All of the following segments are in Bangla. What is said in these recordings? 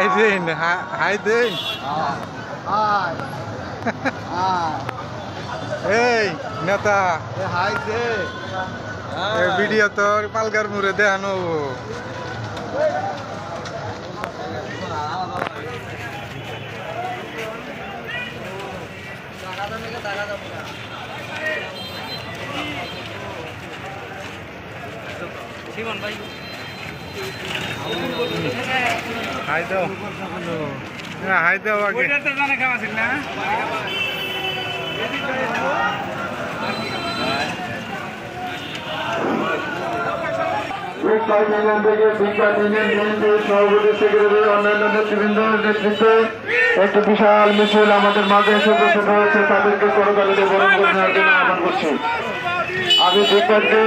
হাই দিন হাই দিন এই নেতা হাই দে ভিডিও তো পালগার মুড়ে দেখানো হাই দাও হাই দাও আগে একটি বিশাল মিছিল আমাদের মাঝে এসে উপস্থিত হয়েছে। তাদেরকে করতালিতে বরণ করে নেওয়ার জন্য আহ্বান করছি। আমি বিজ্ঞানকে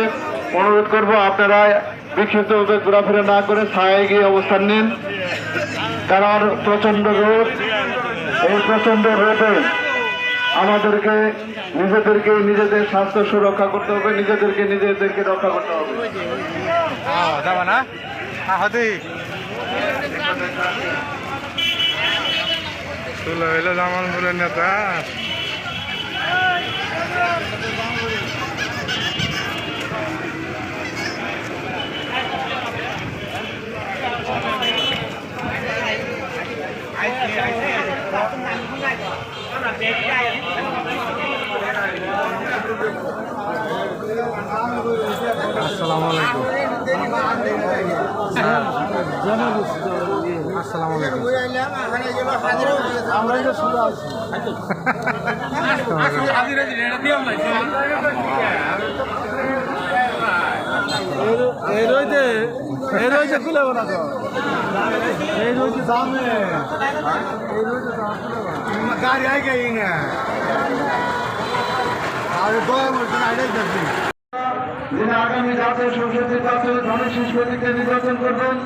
অনুরোধ করবো আপনারা বিক্ষিপ্তভাবে ঘোরাফেরা না করে ছায়ায় গিয়ে অবস্থান নিন, কারণ প্রচন্ড রোদ। এই প্রচন্ড রোদে আমাদেরকে নিজেদের স্বাস্থ্য সুরক্ষা করতে হবে, নিজেদেরকে রক্ষা করতে হবে। যাবা না হাতি তুলে হইলো জামালপুরের নেতা আসসালামু আলাইকুম আসসালামু আলাইকুম খুলে না তো এই রয়েছে সামনে গাড়ি আই গই না আরে দয়া করছেন আইডাই দেখছি যিনি আগামী জাতীয় সংসদ নির্বাচনে ধনেশীষ প্রতীকে নির্বাচন করবেন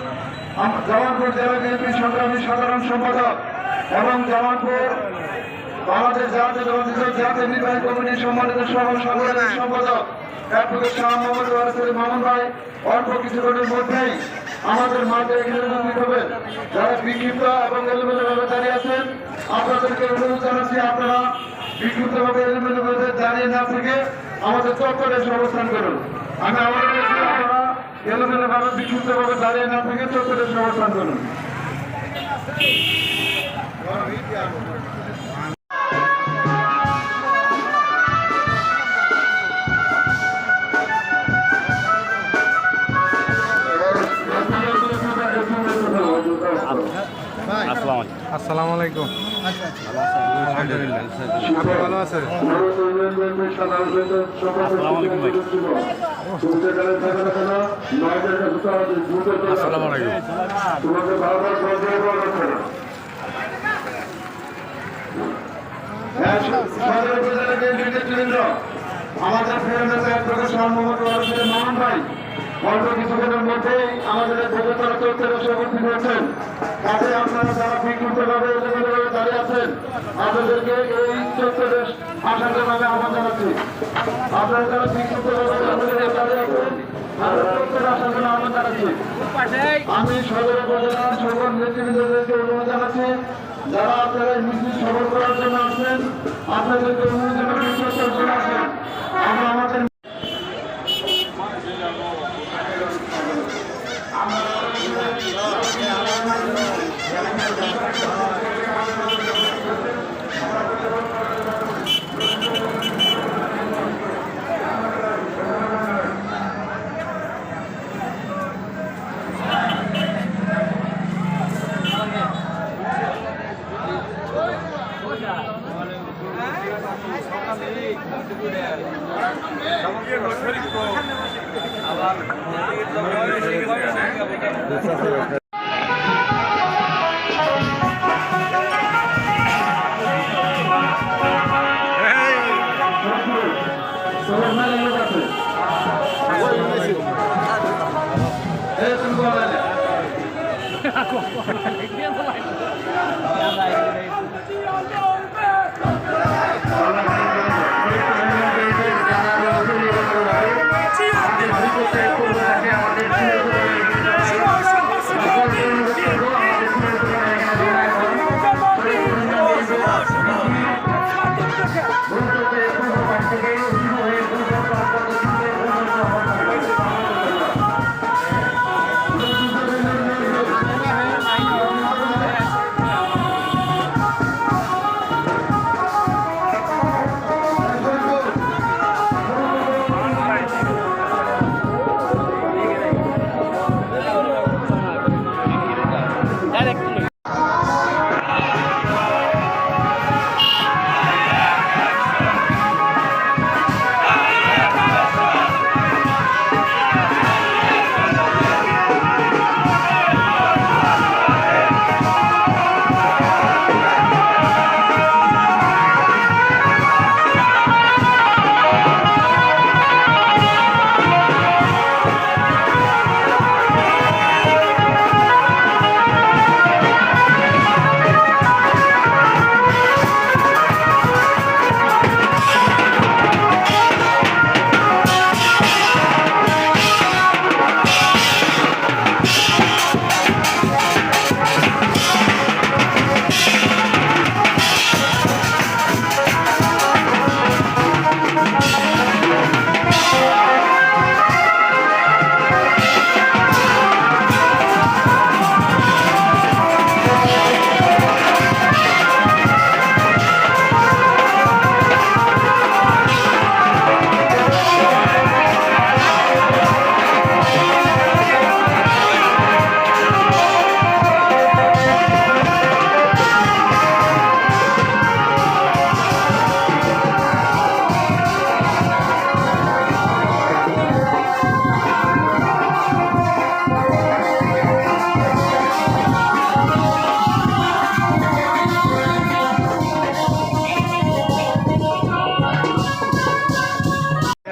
জামালপুর জেলা বিএনপি সংগ্রামী সাধারণ সম্পাদক এবং জামালপুর বাংলাদেশ জাতীয় নির্বাহী কমিটির সম্মানিত সাংগঠনিক সম্পাদক অ্যাডভোকেট শাহ মোহাম্মদ ওয়ারিস মামুন ভাই অল্প কিছুক্ষণের মধ্যেই আমাদের মাঝে এখানে উপস্থিত হবেন। যারা বিক্ষিপ্ত এবং এলোমেলোভাবে দাঁড়িয়ে আছেন আপনাদেরকে অনুরোধ জানাচ্ছি, আপনারা বিক্ষিপ্তভাবে এলোমেলোভাবে দাঁড়িয়ে না থেকে আমাদের চত্বরে অবস্থান করুন। আমি আবার বলছি, আপনারা এলোমেলোভাবে বিক্ষিপ্তভাবে দাঁড়িয়ে না থেকে চত্বরে অবস্থান করুন। আসসালামু আলাইকুম আলহামদুলিল্লাহ আপনি ভালো আছেন আসসালামু আলাইকুম আমাদের মামুন ভাই অল্প কিছুক্ষণের মধ্যেই আমাদের ভোটার তথ্যের উপস্থিত হয়েছেন। কাজে আপনারা যারা বিক্ষিপ্তভাবে দাঁড়িয়ে আছেন আপনাদেরকে এই চত্বরে আসার জন্য আহ্বান জানাচ্ছি। আপনারা যারা বিক্ষিপ্তভাবে দাঁড়িয়ে আছেন আসার জন্য আহ্বান জানাচ্ছি। আমি সদর উপজেলার সকল নেতৃবৃন্দদেরকে অনুরোধ জানাচ্ছি, যারা আপনারা মিছিল সফল করার জন্য আসেন আপনাদেরকে অনুরোধ জানাচ্ছি আসেন। আমরা আমাদের গুরুত্বের পূর্ব পাশ থেকে শুরু হয়ে গুরুত্ব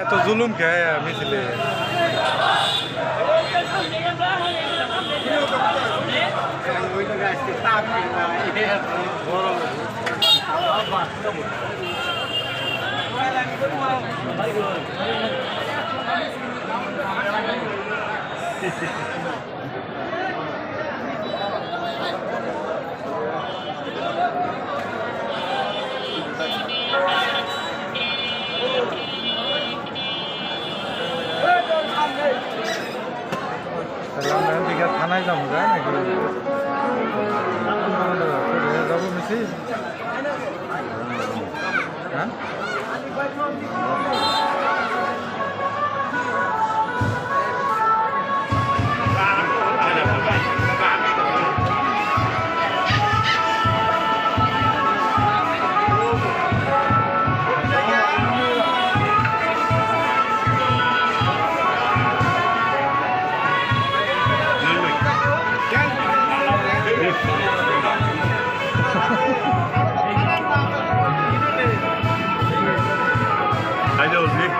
এত জুলুম খায় মিছিলে আমরা দিকে থানায় যাবো যায় নাকি যাবো মিছিল হ্যাঁ I know, Nick.